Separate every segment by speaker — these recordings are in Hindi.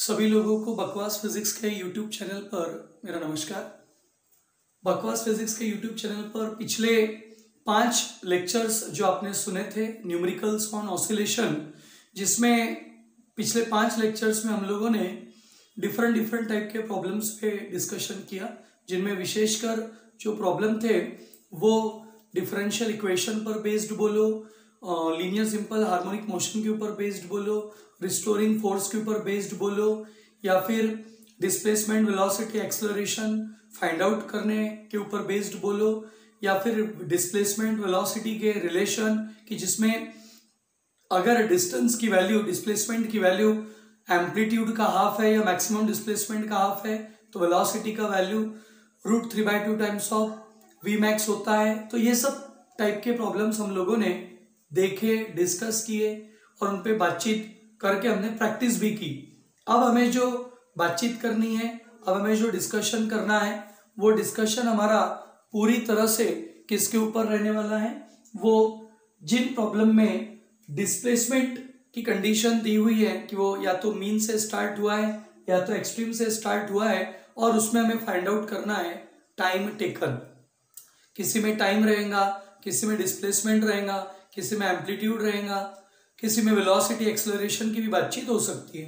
Speaker 1: सभी लोगों को बकवास फिजिक्स के यूट्यूब चैनल पर मेरा नमस्कार। बकवास फिजिक्स के यूट्यूब चैनल पर पिछले 5 लेक्चर्स जो आपने सुने थे न्यूमेरिकल्स ऑन ऑसिलेशन, जिसमें पिछले 5 लेक्चर्स में हम लोगों ने डिफरेंट टाइप के प्रॉब्लम्स पे डिस्कशन किया, जिनमें विशेषकर जो प्रॉब्लम थे वो डिफरेंशियल इक्वेशन पर बेस्ड बोलो, लीनियर सिंपल हार्मोनिक मोशन के ऊपर बेस्ड बोलो, रिस्टोरिंग फोर्स के ऊपर बेस्ड बोलो, या फिर displacement velocity acceleration find out करने के ऊपर बेस्ड बोलो, या फिर डिस्प्लेसमेंट वेलोसिटी के रिलेशन कि जिसमें अगर डिस्टेंस की वैल्यू डिस्प्लेसमेंट की वैल्यू एम्पलीट्यूड का हाफ है या मैक्सिमम डिस्प्लेसमेंट का हाफ है तो वेलोसिटी का value √3/2 times of V max होता है। तो ये सब टाइप के प्रॉब्लम्स हम लोगों ने देखे, डिस्कस किए और उन पे बातचीत करके हमने प्रैक्टिस भी की। अब हमें जो बातचीत करनी है, अब हमें जो डिस्कशन करना है, वो डिस्कशन हमारा पूरी तरह से किसके ऊपर रहने वाला है, वो जिन प्रॉब्लम में डिस्प्लेसमेंट की कंडीशन दी हुई है कि वो या तो मीन से स्टार्ट हुआ है या तो एक्सट्रीम से स्टार्ट हुआ है, और उसमें हमें फाइंड आउट करना है टाइम टेकन। किसी में टाइम रहेगा, किसी में डिस्प्लेसमेंट रहेगा, किसी में एम्पलीट्यूड रहेगा, किसी में वेलोसिटी एक्सेलरेशन की भी बातचीत हो सकती है।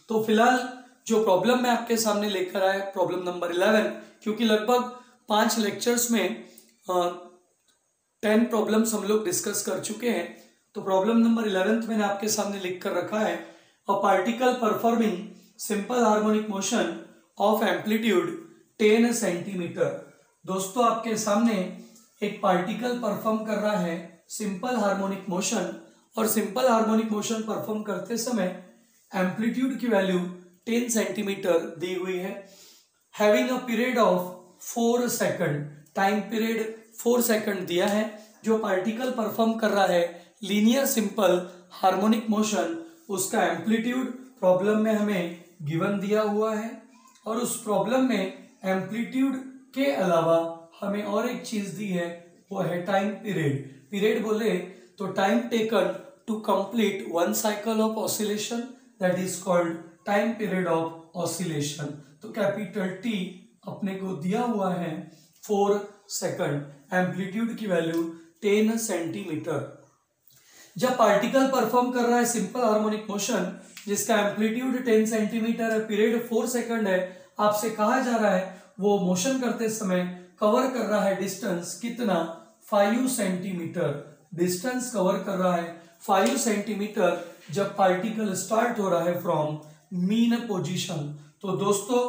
Speaker 1: तो फिलहाल जो प्रॉब्लम मैं आपके सामने लेकर आया, प्रॉब्लम नंबर 11, क्योंकि लगभग 5 लेक्चर्स में 10 प्रॉब्लम्स हम लोग डिस्कस कर चुके हैं, तो प्रॉब्लम नंबर 11 मैंने आपके सामने लिख कर रखा है। A particle performing simple harmonic motion of amplitude 10 centimetre. दोस्तों, आपके सामने एक पार्टिकल परफॉर्म कर रहा है सिंपल हार्मोनिक मोशन, और सिंपल हार्मोनिक मोशन परफॉर्म करते समय एम्पलीट्यूड की वैल्यू 10 सेंटीमीटर दी हुई है। Having a period of 4 second, time period 4 second दिया है। जो पार्टिकल परफॉर्म कर रहा है लीनियर सिंपल हार्मोनिक मोशन, उसका एम्पलीट्यूड प्रॉब्लम में हमें गिवन दिया हुआ है, और उस प्रॉब्लम में एम्पलीट्यूड के अलावा हमें और एक चीज दी है, वो है टाइम पीरियड। पीरियड बोले तो time taken to complete 1 cycle of oscillation, that is called time period of oscillation. तो कैपिटल टी अपने को दिया हुआ है 4 सेकंड, एम्पलीट्यूड की वैल्यू 10 सेंटीमीटर। जब पार्टिकल परफॉर्म कर रहा है सिंपल हार्मोनिक मोशन जिसका एम्पलीट्यूड 10 सेंटीमीटर है, पीरियड 4 सेकंड है, आपसे कहा जा रहा है वो मोशन करते समय कवर कर रहा है डिस्टेंस कितना, 5 सेंटीमीटर। डिस्टेंस कवर कर रहा है 5 सेंटीमीटर जब पार्टिकल स्टार्ट हो रहा है फ्रॉम मीन पोजीशन। तो दोस्तों,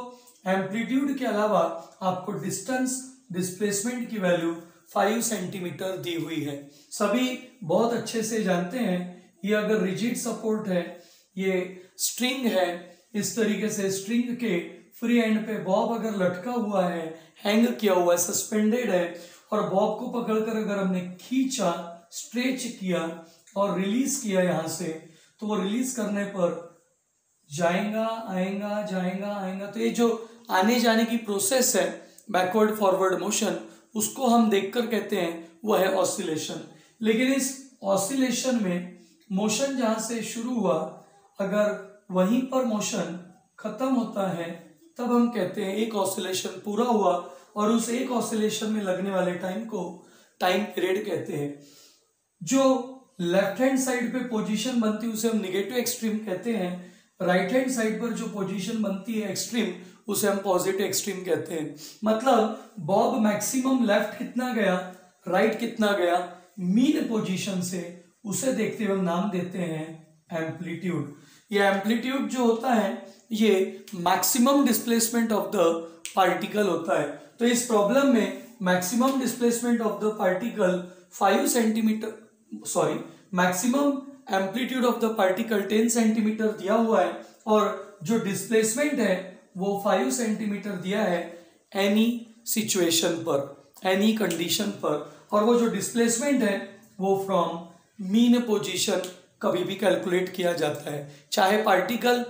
Speaker 1: एम्पलीट्यूड के अलावा आपको डिस्टेंस डिस्प्लेसमेंट की वैल्यू 5 सेंटीमीटर दी हुई है। सभी बहुत अच्छे से जानते हैं, ये अगर रिजिड सपोर्ट है, ये स्ट्रिंग है, इस तरीके से स्ट्रिंग के फ्री एंड पे बॉब अगर लटका हुआ है, हैंग किया हुआ है, सस्पेंडेड है, और बॉब को पकड़कर अगर हमने खींचा, स्ट्रेच किया और रिलीज किया यहां से, तो वो रिलीज करने पर जाएगा आएगा जाएगा आएगा। तो ये जो आने जाने की प्रोसेस है बैकवर्ड फॉरवर्ड मोशन, उसको हम देखकर कहते हैं वो है ऑसिलेशन। लेकिन इस ऑसिलेशन में मोशन जहां से शुरू हुआ, अगर वहीं पर मोशन खत्म होता है तब हम कहते हैं एक ऑसिलेशन पूरा हुआ, और उस एक ऑसिलेशन में लगने वाले टाइम को टाइम पीरियड कहते हैं। जो लेफ्ट हैंड साइड पे पोजीशन बनती है उसे हम निगेटिव एक्सट्रीम कहते हैं, राइट हैंड साइड पर जो पोजीशन बनती है एक्सट्रीम, उसे हम पॉजिटिव एक्सट्रीम कहते हैं। मतलब बॉब मैक्सिमम लेफ्ट कितना गया, राइट कितना गया मीन पोजीशन से, उसे देखते हुए हम नाम देते हैं एम्पलीट्यूड। ये एम्पलीट्यूड जो होता है ये maximum displacement of the particle होता है। तो इस प्रॉब्लम में maximum displacement of the particle 5 centimetre, sorry, maximum amplitude of the particle 10 centimetre दिया हुआ है, और जो डिस्प्लेसमेंट है वो 5 सेंटीमीटर दिया है एनी सिचुएशन पर, एनी कंडीशन पर, और वो जो डिस्प्लेसमेंट है वो फ्रॉम मीन पोजीशन कभी भी कैलकुलेट किया जाता है, चाहे पार्टिकल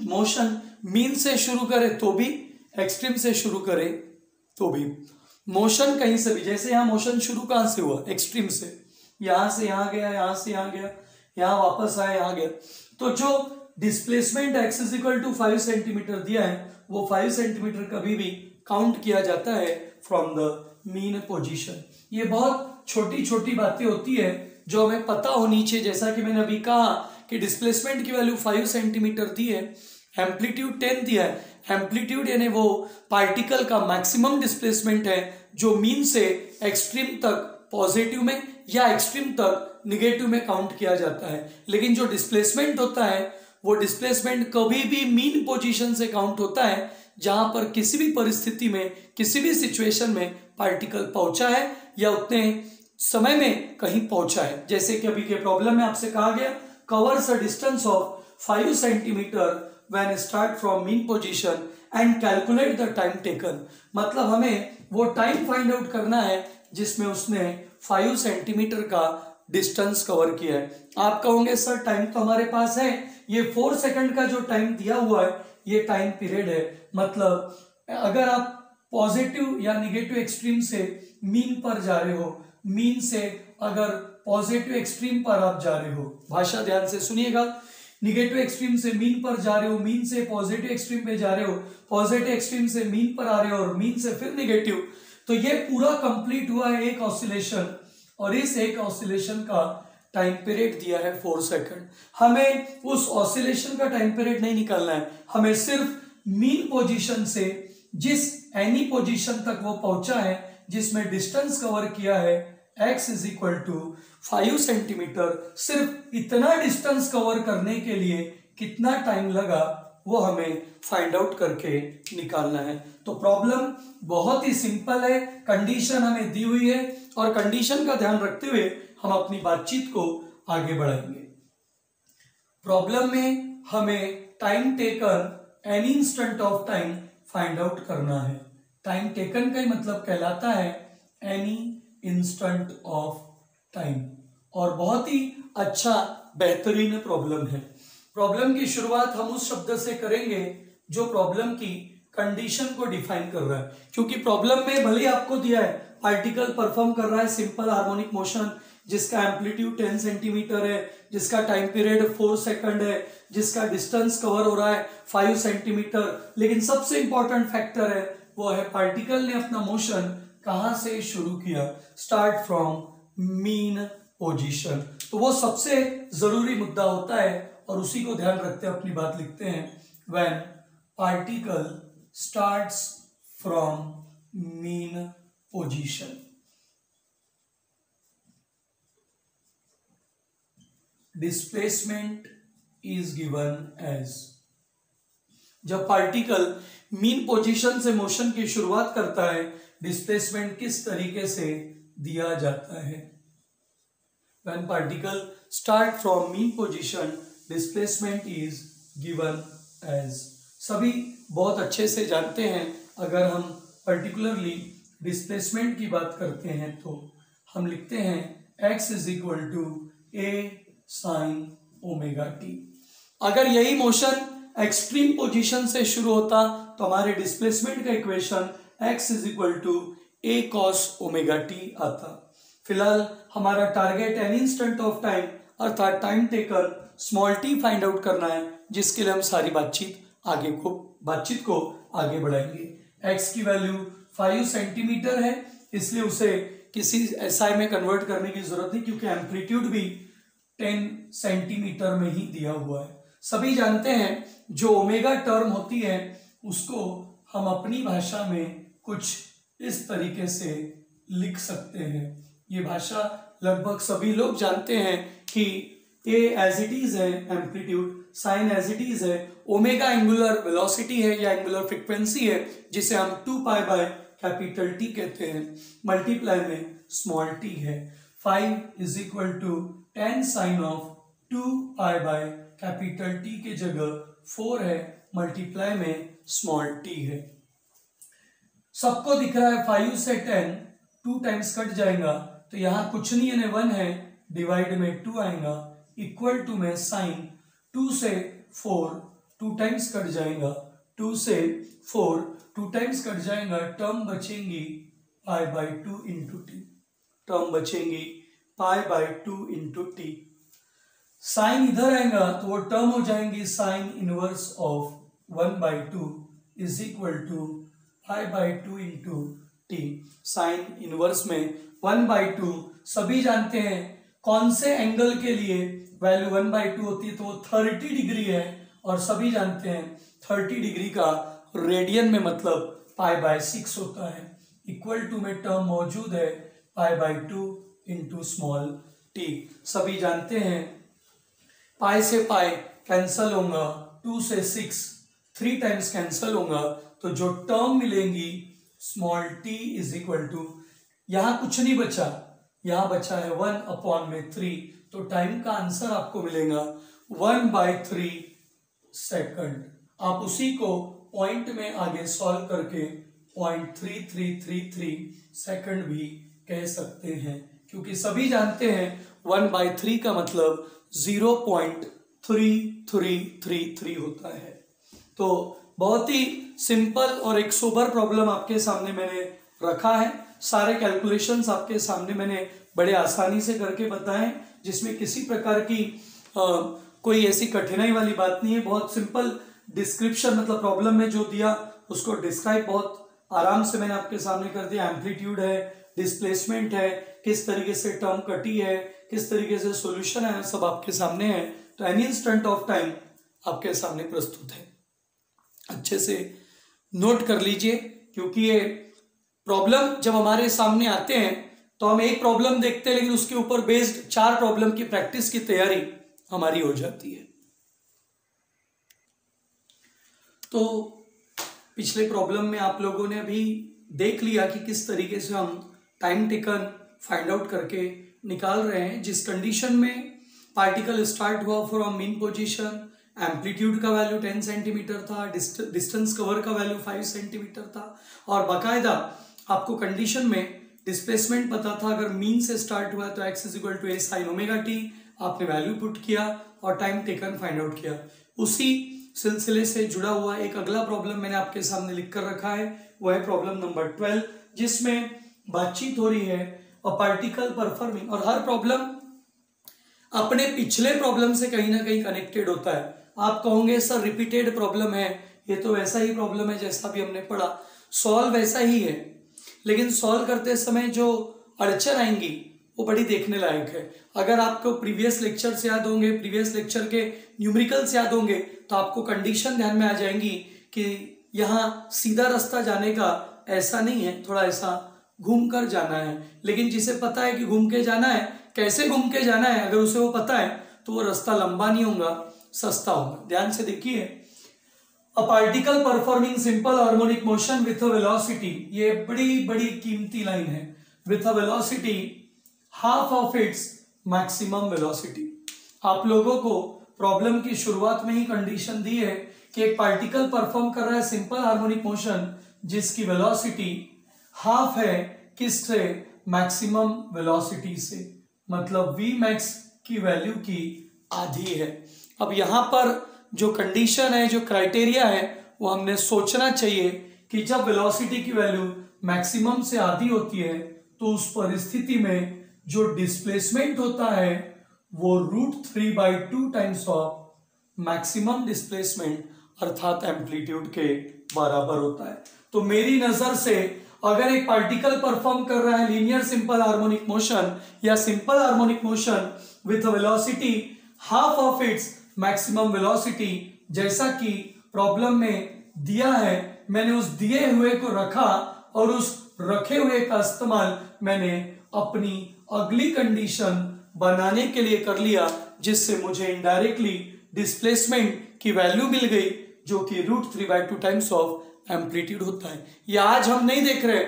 Speaker 1: मोशन मीन से शुरू करे तो भी, एक्सट्रीम से शुरू करे तो भी। मोशन कहीं से भी, जैसे यहां मोशन शुरू कहां से हुआ, एक्सट्रीम से, यहां से यहां गया, यहां से यहां गया, यहां वापस आया, यहां गया, तो जो displacement x is equal to 5 centimetre दिया है, वो 5 सेंटीमीटर कभी भी काउंट किया जाता है फ्रॉम द मीन पोजीशन। ये बहुत छोटी छोटी बातें होती है जो हमें पता होनी चाहिए। जैसा कि मैंने अभी कहा कि डिस्प्लेसमेंट की वैल्यू 5 सेंटीमीटर दी है, एम्पलीट्यूड 10 दिया है। एम्पलीट्यूड यानी वो पार्टिकल का मैक्सिमम डिस्प्लेसमेंट है जो मीन से एक्सट्रीम तक पॉजिटिव में या एक्सट्रीम तक निगेटिव में काउंट किया जाता है। लेकिन जो डिस्प्लेसमेंट होता है वो डिस्प्लेसमेंट कभी भी मीन पोजीशन से काउंट होता है जहां पर किसी भी परिस्थिति में, किसी भी सिचुएशन में पार्टिकल पहुंचा है या उतने समय में कहीं पहुंचा है। जैसे कि अभी के प्रॉब्लम में आपसे कहा गया covers a distance of 5 centimetre when start from mean position and calculate the time taken. मतलब हमें वो टाइम फाइंड आउट करना है जिसमें उसने 5 सेंटीमीटर का डिस्टेंस कवर किया है। आप कहोगे सर टाइम तो हमारे पास है, ये 4 सेकंड का जो टाइम दिया हुआ है ये टाइम पीरियड है। मतलब अगर आप पॉजिटिव या निगेटिव एक्सट्रीम से मीन पर जा रहे हो, मीन से अगर पॉजिटिव एक्सट्रीम पर आप जा रहे हो, भाषा ध्यान से सुनिएगा, निगेटिव एक्सट्रीम से मीन पर जा रहे हो, मीन से पॉजिटिव एक्सट्रीम पे जा रहे हो, पॉजिटिव एक्सट्रीम से मीन पर आ रहे हो और मीन से फिर निगेटिव, तो ये पूरा कंप्लीट हुआ है एक ऑसिलेशन, और इस एक ऑसिलेशन का टाइम पीरियड दिया है 4 सेकंड। हमें उस ऑसिलेशन का टाइम पीरियड नहीं निकालना है, हमें सिर्फ मीन पोजीशन से जिस एनी पोजीशन तक वो पहुंचा है जिसमें डिस्टेंस कवर किया है x is equal to 5 centimetre, सिर्फ इतना डिस्टेंस कवर करने के लिए कितना टाइम लगा वो हमें फाइंड आउट करके निकालना है। तो प्रॉब्लम बहुत ही सिंपल है, कंडीशन हमें दी हुई है और कंडीशन का ध्यान रखते हुए हम अपनी बातचीत को आगे बढ़ाएंगे। प्रॉब्लम में हमें time taken any instant of time find out करना है। टाइम टेकन का ही मतलब कहलाता है एनी इंस्टेंट ऑफ टाइम, और बहुत ही अच्छा बेहतरीन प्रॉब्लम है। प्रॉब्लम की शुरुआत हम उस शब्द से करेंगे जो प्रॉब्लम की कंडीशन को डिफाइन कर रहा है, क्योंकि प्रॉब्लम में भले आपको दिया है पार्टिकल परफॉर्म कर रहा है सिंपल हार्मोनिक मोशन जिसका एम्पलीट्यूड 10 सेंटीमीटर है, जिसका टाइम पीरियड 4 सेकंड है, जिसका डिस्टेंस कवर हो रहा है 5 सेंटीमीटर, लेकिन सबसे इंपॉर्टेंट फैक्टर है वो है पार्टिकल ने अपना मोशन कहां से शुरू किया, स्टार्ट फ्रॉम मीन पोजीशन। तो वो सबसे जरूरी मुद्दा होता है और उसी को ध्यान रखते हुए अपनी बात लिखते हैं। When particle starts from mean position, displacement is given as. जब पार्टिकल मीन पोजीशन से मोशन की शुरुआत करता है डिस्प्लेसमेंट किस तरीके से दिया जाता है। When particle start from mean position displacement is given as. सभी बहुत अच्छे से जानते हैं, अगर हम पर्टिकुलरली डिस्प्लेसमेंट की बात करते हैं तो हम लिखते हैं x is equal to a sine omega t. अगर यही मोशन एक्सट्रीम पोजीशन से शुरू होता तो हमारे डिस्प्लेसमेंट का equation x is equal to a cos omega t आता। फिलहाल हमारा target an instant of time अर्थात time taker small t find out करना है, जिसके लिए हम सारी बातचीत को आगे बढ़ाएंगे। x की वैल्यू 5 सेंटीमीटर है, इसलिए उसे किसी SI में कन्वर्ट करने की जरूरत नहीं, क्योंकि एम्पलीट्यूड भी 10 सेंटीमीटर में ही दिया हुआ है। सभी जानते हैं जो ओमेगा टर्म होती है उसको हम अपनी भाषा में कुछ इस तरीके से लिख सकते हैं। ये भाषा लगभग सभी लोग जानते हैं कि ए एज इट इज है amplitude, sine as it is है, ओमेगा एंगुलर वेलोसिटी है या एंगुलर फ्रीक्वेंसी है जिसे हम 2 पाई बाय कैपिटल टी कहते हैं, मल्टीप्लाई में स्मॉल टी है। 5 is equal to 10 sine of 2 pi by capital T के जगह 4 है, मल्टीप्लाई में स्मॉल टी है। सबको दिख रहा है 5 से 10 2 टाइम्स कट जाएगा तो यहां कुछ नहीं है, 1 है, डिवाइड में 2 आएगा, इक्वल टू में साइन 2 से 4 2 टाइम्स कट जाएगा, 2 से 4 2 टाइम्स कट जाएगा, टर्म बचेंगी pi by 2 into t, term बचेंगी pi by 2 into t. Sine इधर आएगा तो वो टर्म हो जाएंगी sine inverse of 1/2 is equal to 5/2 into t. Sine inverse में 1/2 सभी जानते हैं कौन से एंगल के लिए वैल्यू 1/2 होती है, तो वो 30 डिग्री है, और सभी जानते हैं 30 डिग्री का रेडियन में मतलब π/6 होता है। इक्वल टू में टर्म मौजूद है π/2 इंटू स्मॉल टी। सभी जानते हैं पाई से पाई कैंसल होगा, 2 से 6 3 टाइम्स कैंसल होगा, तो जो टर्म मिलेंगी small t is equal to, यहां कुछ नहीं बचा, यहां बचा है 1/3, तो टाइम का आंसर आपको मिलेगा 1/3 सेकंड। आप उसी को पॉइंट में आगे सॉल्व करके 0.3333 सेकंड भी कह सकते हैं, क्योंकि सभी जानते हैं 1/3 का मतलब 0.3333 होता है। तो बहुत ही सिंपल और एक सोबर प्रॉब्लम आपके सामने मैंने रखा है। सारे कैलकुलेशंस आपके सामने मैंने बड़े आसानी से करके बताए, जिसमें किसी प्रकार की कोई ऐसी कठिनाई वाली बात नहीं है। बहुत सिंपल डिस्क्रिप्शन, मतलब प्रॉब्लम में जो दिया उसको डिस्क्राइब बहुत आराम से मैंने आपके सामने कर दिया। एम्पलीट्यूड है, डिस्प्लेसमेंट है, किस तरीके से टर्म कटी है, किस तरीके से सॉल्यूशन है, सब आपके सामने है। तो एनी इंस्टेंट ऑफ टाइम आपके सामने प्रस्तुत है। अच्छे से नोट कर लीजिए, क्योंकि ये प्रॉब्लम जब हमारे सामने आते हैं तो हम एक प्रॉब्लम देखते हैं, लेकिन उसके ऊपर बेस्ड 4 प्रॉब्लम की प्रैक्टिस की तैयारी हमारी हो जाती है। तो पिछले प्रॉब्लम में आप लोगों ने अभी देख लिया कि किस तरीके से हम टाइम टेकन फाइंड आउट करके निकाल रहे हैं। जिस कंडीशन में पार्टिकल स्टार्ट हुआ फ्रॉम मीन पोजीशन, एम्पलीट्यूड का वैल्यू 10 सेंटीमीटर था, डिस्टेंस कवर का वैल्यू 5 सेंटीमीटर था, और बाकायदा आपको कंडीशन में डिस्प्लेसमेंट पता था। अगर मीन से स्टार्ट हुआ तो x equal to a sin omega t, आपने वैल्यू पुट किया और टाइम टेकन फाइंड आउट किया। उसी सिलसिले से जुड़ा हुआ एक अगला प्रॉब्लम मैंने आपके सामने लिख कर रखा है, वो है प्रॉब्लम नंबर 12, जिसमें बातचीत हो रही है और पार्टिकल परफॉर्मिंग, और हर प्रॉब्लम अपने पिछले प्रॉब्लम से कहीं ना कहीं कनेक्टेड होता है। आप कहोगे सर रिपीटेड प्रॉब्लम है, ये तो वैसा ही प्रॉब्लम है जैसा भी हमने पढ़ा, सॉल्व वैसा ही है, लेकिन सॉल्व करते समय जो अड़चन आएंगी वो बड़ी देखने लायक है। अगर आपको प्रीवियस लेक्चर से याद होंगे, प्रीवियस लेक्चर के न्यूमेरिकल्स याद होंगे, तो आपको कंडीशन ध्यान में आ जाएंगी कि यहाँ सीधा रास्ता जाने का ऐसा नहीं है, थोड़ा ऐसा घूम कर जाना है। लेकिन जिसे पता है कि घूम के जाना है, कैसे घूम के जाना है, अगर उसे वो पता है तो वो रास्ता लंबा नहीं होगा, सस्ता होगा। ध्यान से देखिए, a particle performing simple harmonic motion with a velocity, ये बड़ी बड़ी कीमती लाइन है, with a velocity half of its maximum velocity. आप लोगों को प्रॉब्लम की शुरुआत में ही कंडीशन दी है कि एक पार्टिकल परफॉर्म कर रहा है सिंपल हार्मोनिक मोशन जिसकी वेलोसिटी हाफ है, किससे? मैक्सिमम वेलोसिटी से, मतलब v max की वैल्यू की आधी है। अब यहां पर जो कंडीशन है, जो क्राइटेरिया है, वो हमने सोचना चाहिए कि जब वेलोसिटी की वैल्यू मैक्सिमम से आधी होती है तो उस परिस्थिति में जो डिस्प्लेसमेंट होता है वो √3/2 टाइम्स ऑफ मैक्सिमम डिस्प्लेसमेंट अर्थात एम्पलीट्यूड के बराबर होता है। तो मेरी नजर से अगर एक पार्टिकल परफॉर्म कर रहा है लीनियर सिंपल हार्मोनिक मोशन या simple harmonic motion with a velocity half of its maximum velocity, जैसा कि प्रॉब्लम में दिया है, मैंने उस दिए हुए को रखा और उस रखे हुए का इस्तेमाल मैंने अपनी अगली कंडीशन बनाने के लिए कर लिया, जिससे मुझे इनडायरेक्टली डिस्प्लेसमेंट की वैल्यू मिल गई जो कि √3/2 टाइम्स ऑफ एम्पलीट्यूड होता है। ये आज हम नहीं देख रहे,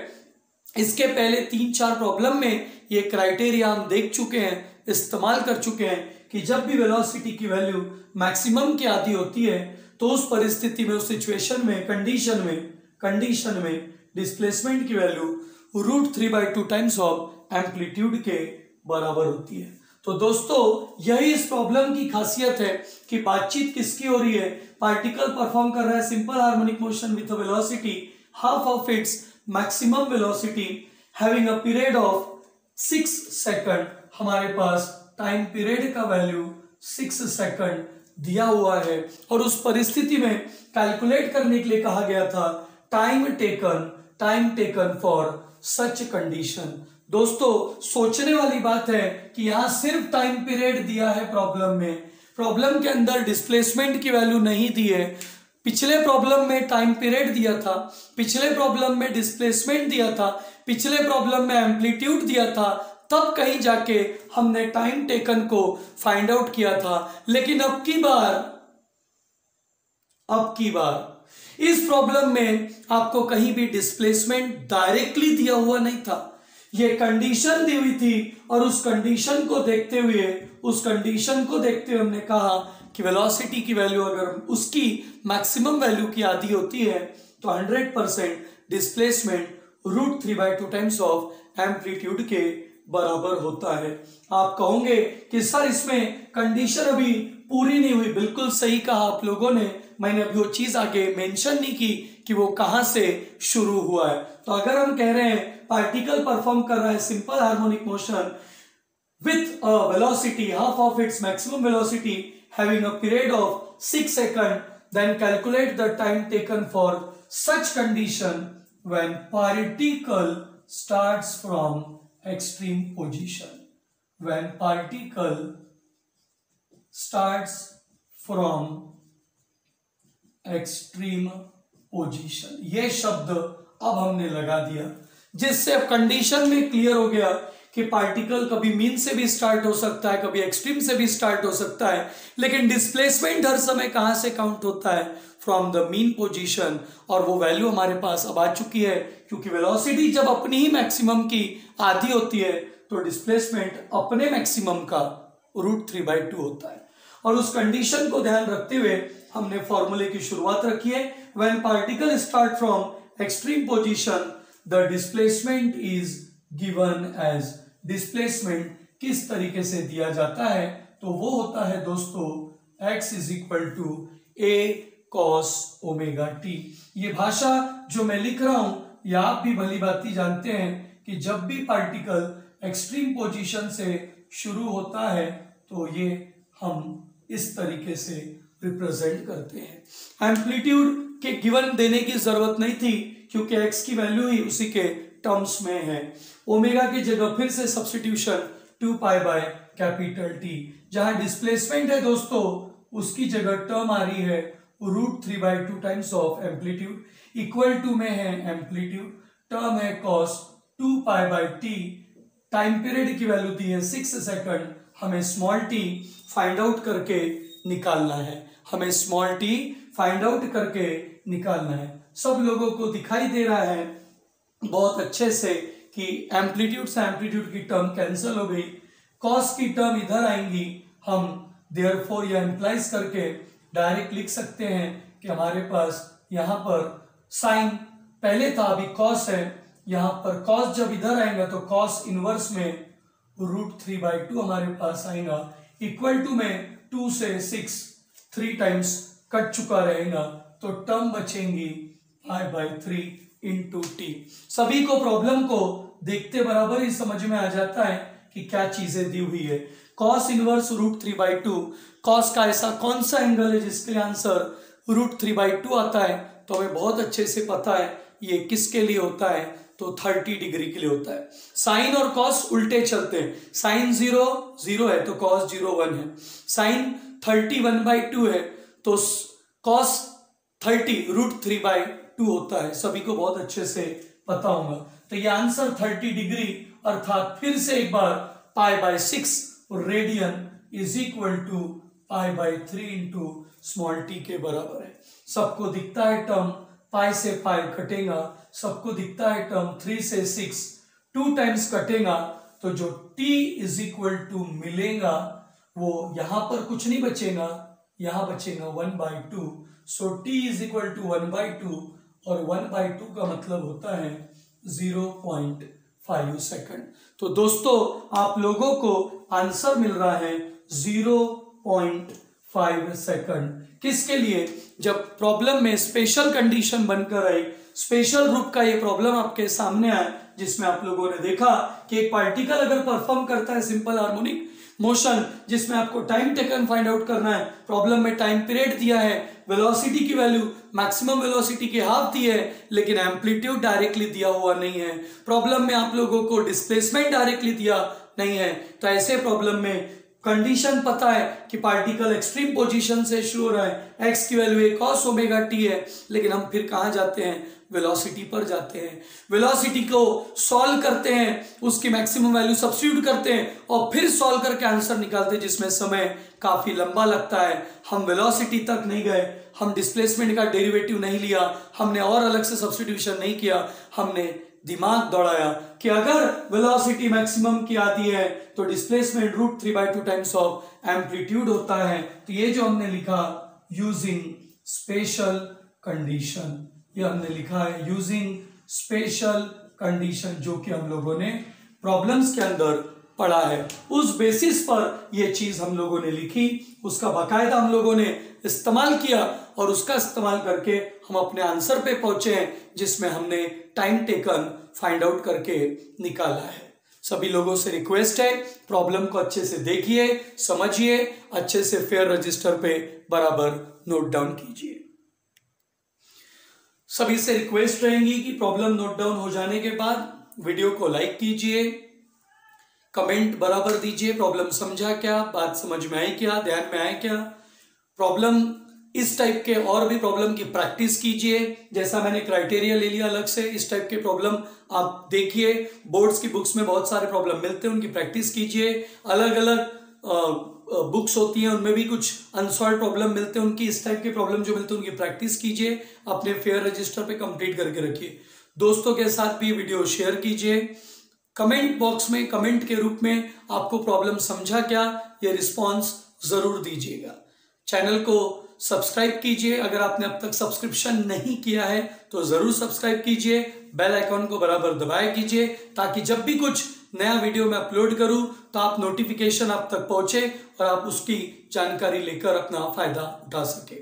Speaker 1: इसके पहले 3-4 प्रॉब्लम में ये क्राइटेरिया हम देख चुके हैं, इस्तेमाल कर चुके हैं कि जब भी वेलोसिटी की वैल्यू मैक्सिमम की आधी होती है तो उस परिस्थिति में, उस सिचुएशन में, कंडीशन में डिस्प्लेसमेंट की वैल्यू √3/2 टाइम्स ऑफ एम्पलीट्यूड के बराबर होती है। तो दोस्तों यही इस प्रॉब्लम की खासियत है कि बातचीत किसकी हो रही है, पार्टिकल परफॉर्म कर रहा है simple harmonic motion with a velocity half of its maximum velocity having a period of 6 second. हमारे पास टाइम पीरियड का वैल्यू 6 सेकंड दिया हुआ है और उस परिस्थिति में कैलकुलेट करने के लिए कहा गया था time taken for such condition. दोस्तों सोचने वाली बात है कि यहां सिर्फ टाइम पीरियड दिया है प्रॉब्लम में, प्रॉब्लम के अंदर डिस्प्लेसमेंट की वैल्यू नहीं दी है। पिछले प्रॉब्लम में टाइम पीरियड दिया था, पिछले प्रॉब्लम में डिस्प्लेसमेंट दिया था, पिछले प्रॉब्लम में एम्पलीट्यूड दिया था, तब कहीं जाके हमने टाइम टेकन को फाइंड आउट किया था। लेकिन अब की बार इस प्रॉब्लम में आपको कहीं भी डिस्प्लेसमेंट डायरेक्टली दिया हुआ नहीं था, ये कंडीशन दी हुई थी और उस कंडीशन को देखते हुए हमने कहा कि वेलोसिटी की वैल्यू अगर उसकी मैक्सिमम वैल्यू की आधी होती है तो 100% डिस्प्लेसमेंट √3/2 टाइम्स ऑफ एम्पलीट्यूड के बराबर होता है। आप कहोगे कि सर इसमें कंडीशन अभी पूरी नहीं हुई। बिल्कुल सही कहा आप लोगों ने, मैंने अभी वो चीज आगे मेंशन नहीं की कि वो कहां से शुरू हुआ है। तो अगर हम कह रहे हैं पार्टिकल परफॉर्म कर रहा है simple harmonic motion with a velocity half of its maximum velocity having a period of 6 seconds, then calculate the time taken for such condition when particle starts from extreme position. When particle starts from extreme position, ये शब्द अब हमने लगा दिया, जिससे अब कंडीशन में क्लियर हो गया कि पार्टिकल कभी मीन से भी स्टार्ट हो सकता है, कभी एक्सट्रीम से भी स्टार्ट हो सकता है, लेकिन डिस्प्लेसमेंट हर समय कहां से काउंट होता है, फ्रॉम द मीन पोजीशन। और वो वैल्यू हमारे पास अब आ चुकी है, क्योंकि वेलोसिटी जब अपनी ही मैक्सिमम की आधी होती है तो डिस्प्लेसमेंट अपने मैक्सिमम का √3/2 होता है। और उस कंडीशन को ध्यान रखते हुए हमने फॉर्मूले की शुरुआत रखी है, when particle start from extreme position the displacement is given as. Displacement किस तरीके से दिया जाता है, तो वो होता है दोस्तों x = a cos ωt। ये भाषा जो मैं लिख रहा हूं, या आप भी भली भांति जानते हैं कि जब भी पार्टिकल एक्सट्रीम पोजीशन से शुरू होता है तो ये हम इस तरीके से रिप्रेजेंट करते हैं। एम्पलीट्यूड के गिवन देने की जरूरत नहीं थी, क्योंकि x की वैल्यू ही उसी के टर्म्स में है। ओमेगा की जगह फिर से सब्स्टिट्यूशन 2π/T। जहां डिस्प्लेसमेंट है दोस्तों, उसकी जगह टर्म आ रही है √3/2 times of amplitude, equal to में है एम्पलीट्यूड, टर्म है cos 2π/T। टाइम पीरियड की वैल्यू दी है 6 सेकंड, हमें स्मॉल t फाइंड आउट करके निकालना है। सब लोगों को दिखाई दे रहा है बहुत अच्छे से कि एम्पलीट्यूड से एम्पलीट्यूड की टर्म कैंसिल हो गई, कॉस की टर्म इधर आएंगी। हम देयरफॉर यह इंप्लाइज करके डायरेक्ट लिख सकते हैं कि हमारे पास यहाँ पर साइन पहले था, अभी कॉस है, यहाँ पर कॉस जब इधर आएगा तो कॉस इनवर्स में √3/2 हमारे पास आएगा, इक्वल टू में 2 से 6 3 टाइम्स कट चुका रहेगा, तो टर्म बचेंगी π/3 इंटू टी। सभी को प्रॉब्लम को देखते बराबर ही समझ में आ जाता है कि क्या चीजें दी हुई है। कॉस इनवर्स √3/2, कॉस का ऐसा कौन सा एंगल है जिसके लिए आंसर √3/2 आता है, तो हमें बहुत अच्छे से पता है ये किसके लिए होता है, तो 30 डिग्री के लिए होता है। साइन और कॉस उल्टे चलते हैं, साइन 0 है तो कॉस 0 1 है, साइन 30 1/2 है तो कॉस 30 √3/2 होता है। सभी को बहुत अच्छे से पता होगा। तो ये आंसर 30 डिग्री अर्थात फिर से एक बार π/6 radian is equal to π/3 into small t के बराबर है। सबको दिखता है टर्म, पाई से पाई कटेगा, सबको दिखता है टर्म 3 से 6 2 टाइम्स कटेगा, तो जो t इज इक्वल टू मिलेगा वो यहां पर कुछ नहीं बचेगा, यहां बचेगा 1/2। सो t इज इक्वल टू 1/2 और 1/2 का मतलब होता है 0.5 सेकंड। तो दोस्तों आप लोगों को आंसर मिल रहा है 0.5 सेकंड। किसके लिए? जब प्रॉब्लम में स्पेशल कंडीशन बनकर आई, स्पेशल रूप का ये प्रॉब्लम आपके सामने आया, जिसमें आप लोगों ने देखा कि एक पार्टिकल अगर परफॉर्म करता है सिंपल हार्मोनिक मोशन जिसमें आपको टाइम टेकन फाइंड आउट करना है, प्रॉब्लम में टाइम पीरियड दिया है, वेलोसिटी की वैल्यू मैक्सिमम वेलोसिटी की हाफ दी है लेकिन एम्पलीट्यूड डायरेक्टली दिया हुआ नहीं है, प्रॉब्लम में आप लोगों को डिस्प्लेसमेंट डायरेक्टली दिया नहीं है। तो ऐसे प्रॉब्लम में कंडीशन पता है कि पार्टिकल एक्सट्रीम पोजीशन से शुरू हो रहा है, एक्स की वैल्यू cos ओमेगा टी है, लेकिन हम फिर कहां जाते हैं, वेलोसिटी पर जाते हैं, वेलोसिटी को सॉल्व करते हैं, उसकी मैक्सिमम वैल्यू सब्स्टिट्यूट करते हैं और फिर सॉल्व करके आंसर निकालते हैं जिसमें समय काफी लंबा लगता है। हम वेलोसिटी तक नहीं गए, हम डिस्प्लेसमेंट का डेरिवेटिव नहीं लिया, हमने और अलग से सब्स्टिट्यूशन नहीं किया, हमने दिमाग दौड़ाया कि अगर वेलोसिटी मैक्सिमम की आती है तो डिस्प्लेसमेंट √3/2 टाइम्स ऑफ एम्पलीट्यूड होता है। तो ये जो हमने लिखा यूजिंग स्पेशल कंडीशन, ये हमने लिखा है यूजिंग स्पेशल कंडीशन, जो कि हम लोगों ने प्रॉब्लम्स के अंदर पढ़ा है। उस बेसिस पर ये चीज हम लोगों ने लिखी, उसका बाकायदा हम लोगों ने इस्तेमाल किया और उसका इस्तेमाल करके हम अपने आंसर पे पहुंचे हैं जिसमें हमने टाइम टेकन फाइंड आउट करके निकाला है। सभी लोगों से रिक्वेस्ट है, प्रॉब्लम को अच्छे से देखिए, समझिए, अच्छे से फेयर रजिस्टर पे बराबर नोट डाउन कीजिए। सभी से रिक्वेस्ट रहेगी कि प्रॉब्लम नोट डाउन हो जाने के बाद वीडियो को लाइक कीजिए, कमेंट बराबर दीजिए, प्रॉब्लम समझा क्या, बात समझ में आई क्या, ध्यान में आया क्या, प्रॉब्लम इस टाइप के और भी प्रॉब्लम की प्रैक्टिस कीजिए। जैसा मैंने क्राइटेरिया ले लिया अलग से, इस टाइप के प्रॉब्लम आप देखिए, बोर्ड्स की बुक्स में बहुत सारे प्रॉब्लम मिलते हैं, उनकी प्रैक्टिस कीजिए। अलग अलग बुक्स होती हैं, उनमें भी कुछ अनसॉल्व प्रॉब्लम मिलते हैं, उनकी इस टाइप के प्रॉब्लम जो मिलते हैं उनकी प्रैक्टिस कीजिए, अपने फेयर रजिस्टर पे कंप्लीट करके रखिए। दोस्तों के साथ भी वीडियो शेयर कीजिए। कमेंट बॉक्स में कमेंट के रूप में आपको प्रॉब्लम समझा क्या, ये रिस्पॉन्स जरूर दीजिएगा। चैनल को सब्सक्राइब कीजिए, अगर आपने अब तक सब्सक्रिप्शन नहीं किया है तो जरूर सब्सक्राइब कीजिए, बेल आइकॉन को बराबर दबाया कीजिए ताकि जब भी कुछ नया वीडियो मैं अपलोड करूं तो आप नोटिफिकेशन आप तक पहुंचे और आप उसकी जानकारी लेकर अपना फायदा उठा सके।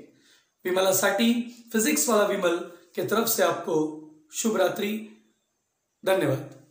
Speaker 1: विमला साटी, फिजिक्स वाला विमल के तरफ से आपको शुभ रात्रि, धन्यवाद।